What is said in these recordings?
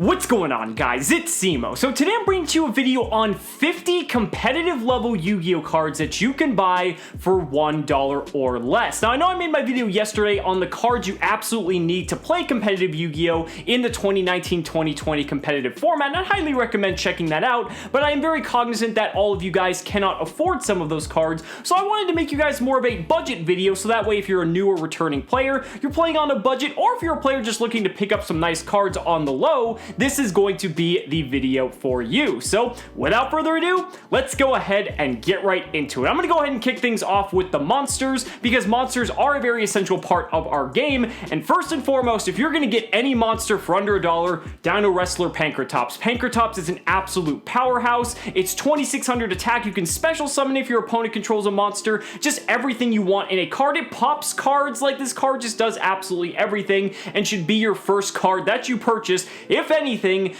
What's going on, guys? It's Cimo. So today I'm bringing to you a video on 50 competitive level Yu-Gi-Oh cards that you can buy for $1 or less. Now I know I made my video yesterday on the cards you absolutely need to play competitive Yu-Gi-Oh in the 2019-2020 competitive format, and I highly recommend checking that out, but I am very cognizant that all of you guys cannot afford some of those cards, so I wanted to make you guys more of a budget video, so that way if you're a new or returning player, you're playing on a budget, or if you're a player just looking to pick up some nice cards on the low, this is going to be the video for you. So without further ado, let's go ahead and get right into it. I'm going to go ahead and kick things off with the monsters, because monsters are a very essential part of our game. And first and foremost, if you're going to get any monster for under $1, DINOWRESTLER PANKRATOPS. PANKRATOPS is an absolute powerhouse. It's 2600 attack. You can special summon if your opponent controls a monster. Just everything you want in a card. It pops cards. Like, this card just does absolutely everything and should be your first card that you purchase, if anything,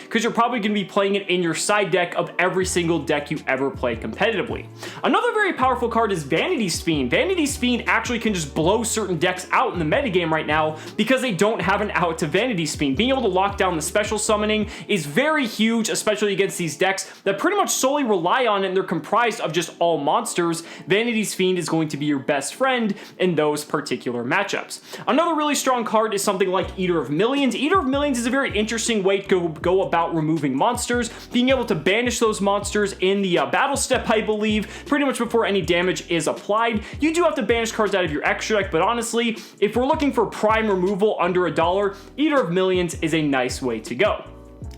because you're probably going to be playing it in your side deck of every single deck you ever play competitively. Another very powerful card is VANITY'S Fiend. VANITY'S Fiend actually can just blow certain decks out in the metagame right now because they don't have an out to VANITY'S Fiend. Being able to lock down the special summoning is very huge, especially against these decks that pretty much solely rely on it and they're comprised of just all monsters. VANITY'S Fiend is going to be your best friend in those particular matchups. Another really strong card is something like Eater of Millions. Eater of Millions is a very interesting way to go about removing monsters, being able to banish those monsters in the battle step, I believe, pretty much before any damage is applied. You do have to banish cards out of your extra deck, but honestly, if we're looking for prime removal under $1, Eater of Millions is a nice way to go.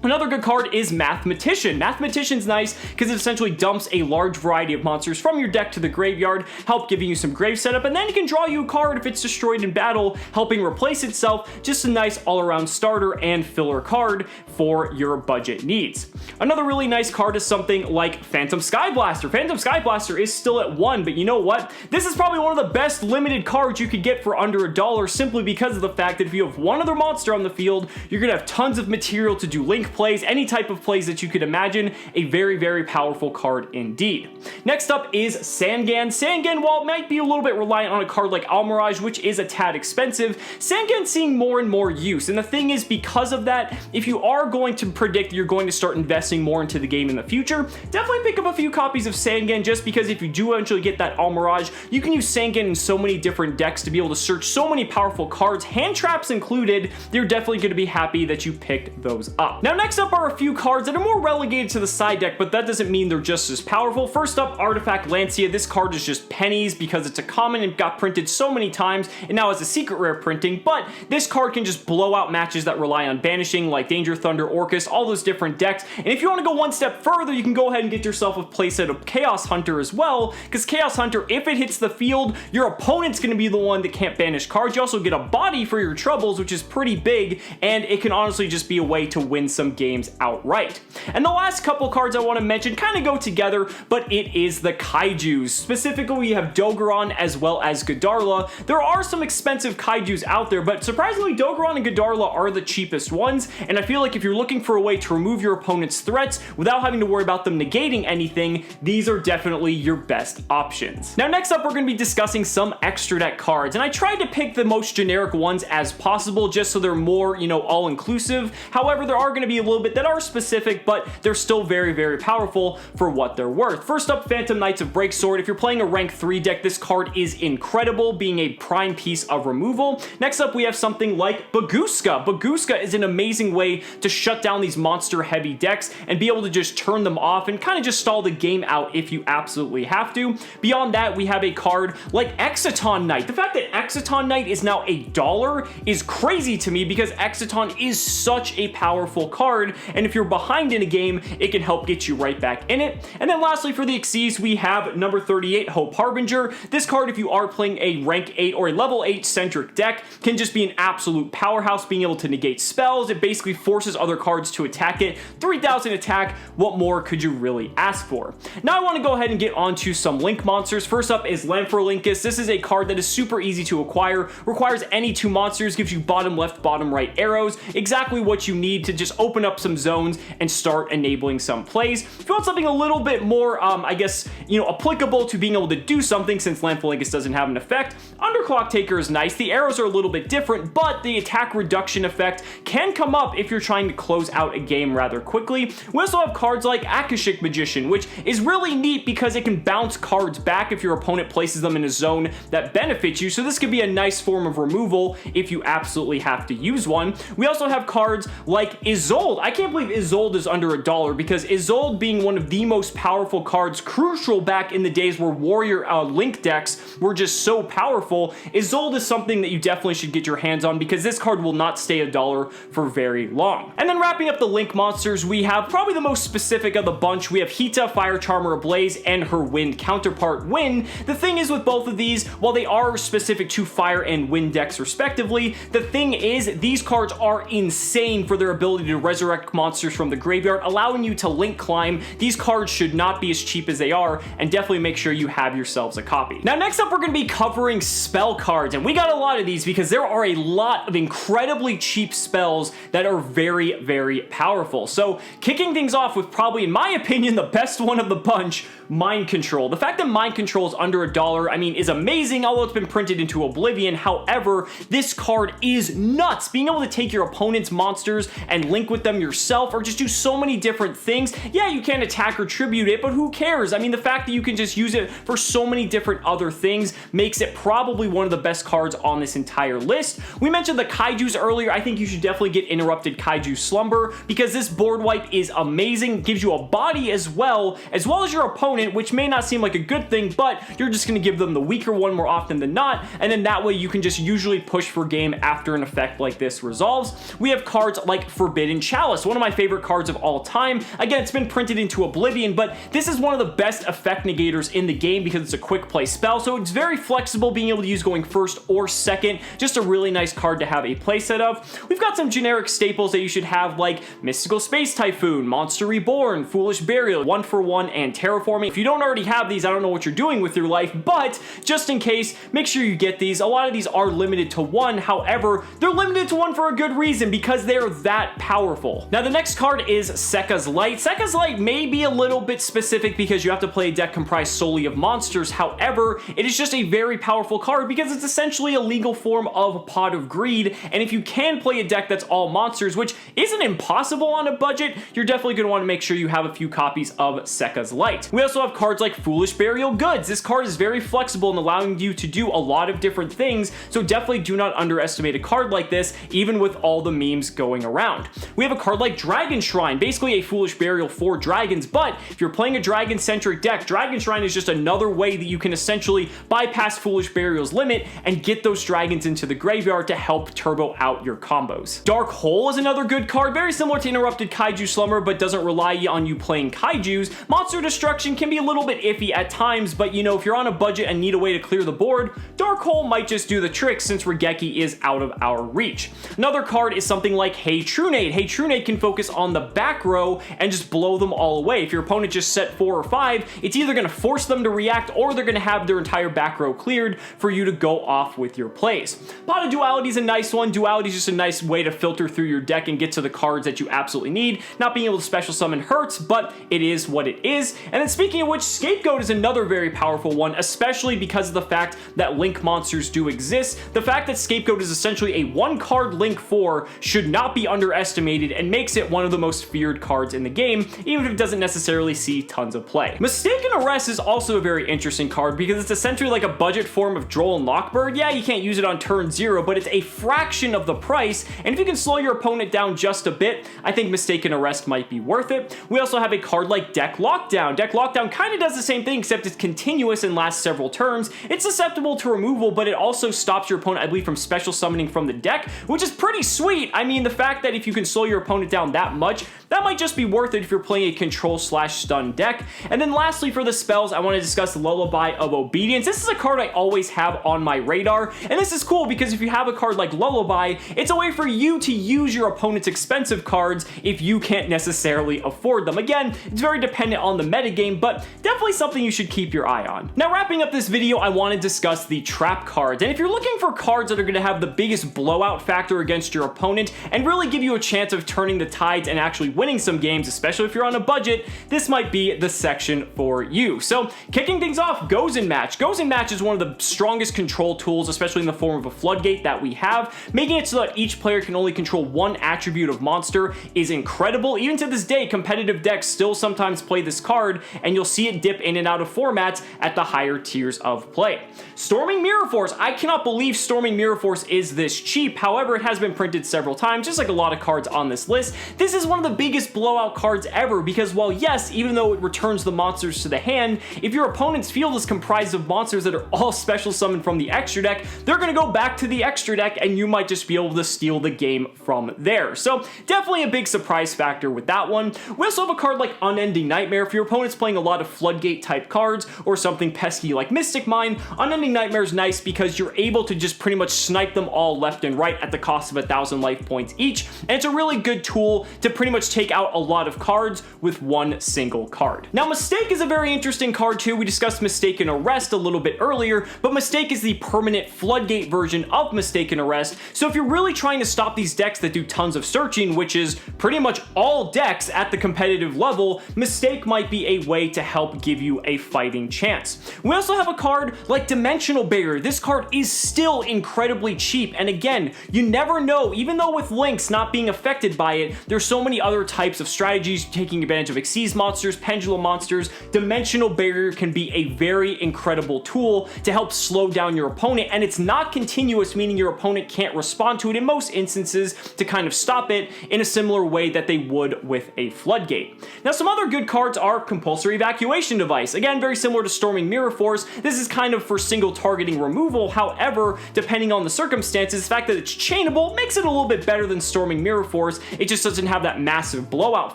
Another good card is Mathematician. Mathematician's nice because it essentially dumps a large variety of monsters from your deck to the graveyard, help giving you some grave setup, and then it can draw you a card if it's destroyed in battle, helping replace itself. Just a nice all-around starter and filler card for your budget needs. Another really nice card is something like Phantom SKYBLASTER. Phantom SKYBLASTER is still at 1, but you know what? This is probably one of the best limited cards you could get for under $1, simply because of the fact that if you have one other monster on the field, you're going to have tons of material to do link plays, any type of plays that you could imagine. A very, very powerful card indeed. Next up is Sangan. Sangan, while it might be a little bit reliant on a card like Almirage, which is a tad expensive, Sangan's seeing more and more use. And the thing is, because of that, if you are going to predict you're going to start investing more into the game in the future, definitely pick up a few copies of Sangan, just because if you do eventually get that Almirage, you can use Sangan in so many different decks to be able to search so many powerful cards, hand traps included. You're definitely going to be happy that you picked those up. Now, next up are a few cards that are more relegated to the side deck, but that doesn't mean they're just as powerful. First up, Artifact LANCEA. This card is just pennies because it's a common and got printed so many times and now has a secret rare printing, but this card can just blow out matches that rely on banishing, like Danger Thunder, Orcus, all those different decks. And if you want to go one step further, you can go ahead and get yourself a playset of Chaos Hunter as well, because Chaos Hunter, if it hits the field, your opponent's going to be the one that can't banish cards. You also get a body for your troubles, which is pretty big, and it can honestly just be a way to win some games outright. And the last couple cards I want to mention kind of go together, but it is the Kaijus. Specifically, we have Dogoran as well as Godarla. There are some expensive Kaijus out there, but surprisingly, Dogoran and Godarla are the cheapest ones, and I feel like if you're looking for a way to remove your opponent's threats without having to worry about them negating anything, these are definitely your best options. Now, next up, we're going to be discussing some extra deck cards, and I tried to pick the most generic ones as possible just so they're more, all-inclusive. However, there are going to be a little bit that are specific, but they're still very, very powerful for what they're worth. First up, Phantom Knights of Breaksword. If you're playing a rank 3 deck, this card is incredible, being a prime piece of removal. Next up, we have something like Bagooska. Bagooska is an amazing way to shut down these monster-heavy decks and be able to just turn them off and kind of just stall the game out if you absolutely have to. Beyond that, we have a card like EXCITON Knight. The fact that EXCITON Knight is now $1 is crazy to me, because EXCITON is such a powerful card, and if you're behind in a game, it can help get you right back in it. And then lastly, for the Xyz, we have number 38, Hope Harbinger. This card, if you are playing a rank 8 or a level 8 centric deck, can just be an absolute powerhouse, being able to negate spells. It basically forces other cards to attack it. 3000 attack, what more could you really ask for? Now I want to go ahead and get onto some link monsters. First up is LANPHORHYNCHUS. This is a card that is super easy to acquire, requires any 2 monsters, gives you bottom left, bottom right arrows, exactly what you need to just open open up some zones and start enabling some plays. If you want something a little bit more, I guess, you know, applicable to being able to do something, since LANPHORHYNCHUS doesn't have an effect, Underclock Taker is nice. The arrows are a little bit different, but the attack reduction effect can come up if you're trying to close out a game rather quickly. We also have cards like AKASHIC Magician, which is really neat because it can bounce cards back if your opponent places them in a zone that benefits you, so this could be a nice form of removal if you absolutely have to use one. We also have cards like Isolde. I can't believe Isolde is under $1 because Isolde, being one of the most powerful cards, crucial back in the days where Warrior Link decks were just so powerful, Isolde is something that you definitely should get your hands on because this card will not stay $1 for very long. And then wrapping up the Link monsters, we have probably the most specific of the bunch. We have Hita, Fire Charmer Ablaze, and her Wind counterpart, Wind. The thing is with both of these, while they are specific to Fire and Wind decks respectively, the thing is these cards are insane for their ability to resurrect monsters from the graveyard, allowing you to Link climb. These cards should not be as cheap as they are, and definitely make sure you have yourselves a copy. Now next up, we're going to be covering spell cards, and we got a lot of these because there are a lot of incredibly cheap spells that are very, very powerful. So kicking things off with probably, in my opinion, the best one of the bunch, Mind Control. The fact that Mind Control is under $1, I mean, is amazing, although it's been printed into oblivion. However, this card is nuts. Being able to take your opponent's monsters and link with them yourself, or just do so many different things. Yeah, you can attack or tribute it, but who cares? I mean, the fact that you can just use it for so many different other things makes it probably one of the best cards on this entire list. We mentioned the Kaijus earlier. I think you should definitely get Interrupted Kaiju Slumber because this board wipe is amazing. Gives you a body as well as your opponent, which may not seem like a good thing, but you're just going to give them the weaker one more often than not, and then that way you can just usually push for game after an effect like this resolves. We have cards like Forbidden Chalice, one of my favorite cards of all time. Again, it's been printed into oblivion, but this is one of the best effect negators in the game because it's a quick play spell, so it's very flexible, being able to use going first or second. Just a really nice card to have a playset of. We've got some generic staples that you should have, like Mystical Space Typhoon, Monster Reborn, Foolish Burial, 1-for-1, and Terraforming. If you don't already have these, I don't know what you're doing with your life, but just in case, make sure you get these. A lot of these are limited to one. However, they're limited to one for a good reason because they're that powerful. Now, the next card is Sekka's Light. Sekka's Light may be a little bit specific because you have to play a deck comprised solely of monsters. However, it is just a very powerful card because it's essentially a legal form of Pot of Greed, and if you can play a deck that's all monsters, which isn't impossible on a budget, you're definitely going to want to make sure you have a few copies of Sekka's Light. We also have cards like Foolish Burial Goods. This card is very flexible in allowing you to do a lot of different things, so definitely do not underestimate a card like this, even with all the memes going around. We have a card like Dragon Shrine, basically a Foolish Burial for dragons, but if you're playing a dragon-centric deck, Dragon Shrine is just another way that you can essentially bypass Foolish Burial's limit and get those dragons into the graveyard to help turbo out your combos. Dark Hole is another good card, very similar to Interrupted Kaiju Slumber, but doesn't rely on you playing Kaijus. Monster Destruction can be a little bit iffy at times, but you know, if you're on a budget and need a way to clear the board, Dark Hole might just do the trick since Regeki is out of our reach. Another card is something like Hey Trunade. Hey Trunade can focus on the back row and just blow them all away. If your opponent just set 4 or 5, it's either going to force them to react or they're going to have their entire back row cleared for you to go off with your plays. Pot of Duality is a nice one. Duality is just a nice way to filter through your deck and get to the cards that you absolutely need. Not being able to special summon hurts, but it is what it is. And then speaking of which, Scapegoat is another very powerful one, especially because of the fact that Link monsters do exist. The fact that Scapegoat is essentially a 1-card Link 4 should not be underestimated and makes it one of the most feared cards in the game, even if it doesn't necessarily see tons of play. Mistaken Arrest is also a very interesting card because it's essentially like a budget form of Droll and Lockbird. Yeah, you can't use it on turn 0, but it's a fraction of the price, and if you can slow your opponent down just a bit, I think Mistaken Arrest might be worth it. We also have a card like Deck Lockdown. Deck Lockdown kind of does the same thing, except it's continuous and lasts several turns. It's susceptible to removal, but it also stops your opponent, I believe, from special summoning from the deck, which is pretty sweet. I mean, the fact that if you can slow your opponent down that much, that might just be worth it if you're playing a control/stun deck. And then lastly, for the spells, I want to discuss Lullaby of Obedience. This is a card I always have on my radar, and this is cool because if you have a card like Lullaby, it's a way for you to use your opponent's expensive cards if you can't necessarily afford them. Again, it's very dependent on the metagame, but definitely something you should keep your eye on. Now, wrapping up this video, I want to discuss the trap cards, and if you're looking for cards that are going to have the biggest blowout factor against your opponent and really give you a chance of turning the tides and actually winning some games, especially if you're on a budget, this might be the section for you. So, kicking things off, Goes in Match. Goes in Match is one of the strongest control tools, especially in the form of a floodgate that we have. Making it so that each player can only control one attribute of monster is incredible. Even to this day, competitive decks still sometimes play this card, and you'll see it dip in and out of formats at the higher tiers of play. Storming Mirror Force. I cannot believe Storming Mirror Force is this cheap. However, it has been printed several times, just like a lot of cards on this list. This is one of the biggest blowout cards ever because while yes, even though it returns the monsters to the hand, if your opponent's field is comprised of monsters that are all special summoned from the extra deck, they're going to go back to the extra deck and you might just be able to steal the game from there. So definitely a big surprise factor with that one. We also have a card like Unending Nightmare. If your opponent's playing a lot of floodgate type cards or something pesky like Mystic Mine, Unending Nightmare is nice because you're able to just pretty much snipe them all left and right at the cost of 1,000 life points each, and it's a really good tool to pretty much take out a lot of cards with one single card. Now, Mistake is a very interesting card too. We discussed Mistaken Arrest a little bit earlier, but Mistake is the permanent floodgate version of Mistaken Arrest, so if you're really trying to stop these decks that do tons of searching, which is pretty much all decks at the competitive level, Mistake might be a way to help give you a fighting chance. We also have a card like Dimensional Barrier. This card is still incredibly cheap, and again, you never know, even though with Lynx not being affected by it, there's so many other types of strategies taking advantage of Xyz monsters, Pendulum monsters. Dimensional Barrier can be a very incredible tool to help slow down your opponent, and it's not continuous, meaning your opponent can't respond to it in most instances to kind of stop it in a similar way that they would with a floodgate. Now, some other good cards are Compulsory Evacuation Device. Again, very similar to Storming Mirror Force. This is kind of for single targeting removal. However, depending on the circumstances, the fact that it's chainable makes it a little bit better than Storming Mirror Force. It just doesn't have that massive blowout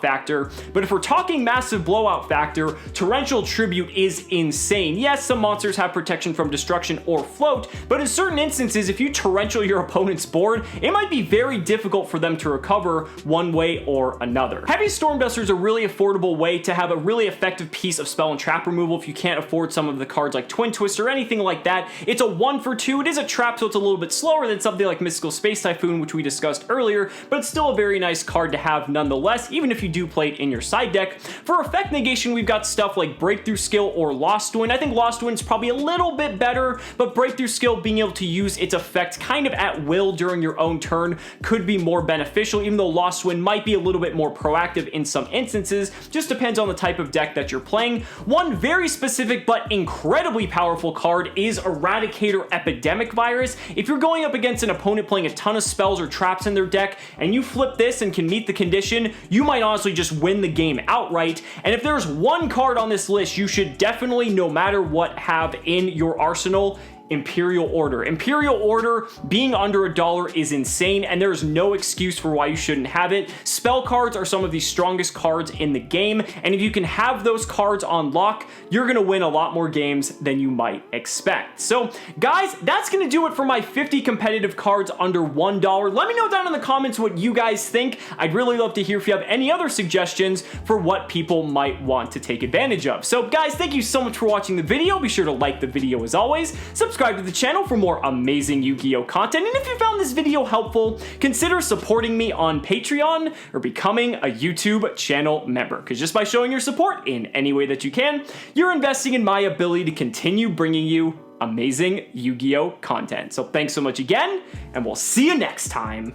factor. But if we're talking massive blowout factor, Torrential Tribute is insane. Yes, some monsters have protection from destruction or float, but in certain instances, if you torrential your opponent's board, it might be very difficult for them to recover one way or another. Heavy Stormduster is a really affordable way to have a really effective piece of spell and trap removal if you can't afford some of the cards like Twin Twist or anything like that. It's a 1-for-2. It is a trap, so it's a little bit slower than something like Mystical Space Typhoon, which we discussed earlier, but it's still a very nice card to have nonetheless, even if you do play it in your side deck. For effect negation, we've got stuff like Breakthrough Skill or Lost Wind. I think Lost Wind's probably a little bit better, but Breakthrough Skill, being able to use its effect kind of at will during your own turn, could be more beneficial, even though Lost Wind might be a little bit more proactive in some instances. Just depends on the type of deck that you're playing. One very specific but incredibly powerful card is Eradicator Epidemic Virus. If you're going up against an opponent playing a ton of spells or traps in their deck, and you flip this and can meet the condition, you might honestly just win the game outright. And if there's one card on this list you should definitely, no matter what, have in your arsenal, Imperial Order. Imperial Order being under $1 is insane, and there's no excuse for why you shouldn't have it. Spell cards are some of the strongest cards in the game, and if you can have those cards on lock, you're gonna win a lot more games than you might expect. So guys, that's gonna do it for my 50 competitive cards under $1. Let me know down in the comments what you guys think. I'd really love to hear if you have any other suggestions for what people might want to take advantage of. So guys, thank you so much for watching the video. Be sure to like the video as always. Subscribe to the channel for more amazing Yu-Gi-Oh content, and if you found this video helpful, consider supporting me on Patreon or becoming a YouTube channel member, because just by showing your support in any way that you can, you're investing in my ability to continue bringing you amazing Yu-Gi-Oh content. So thanks so much again, and we'll see you next time.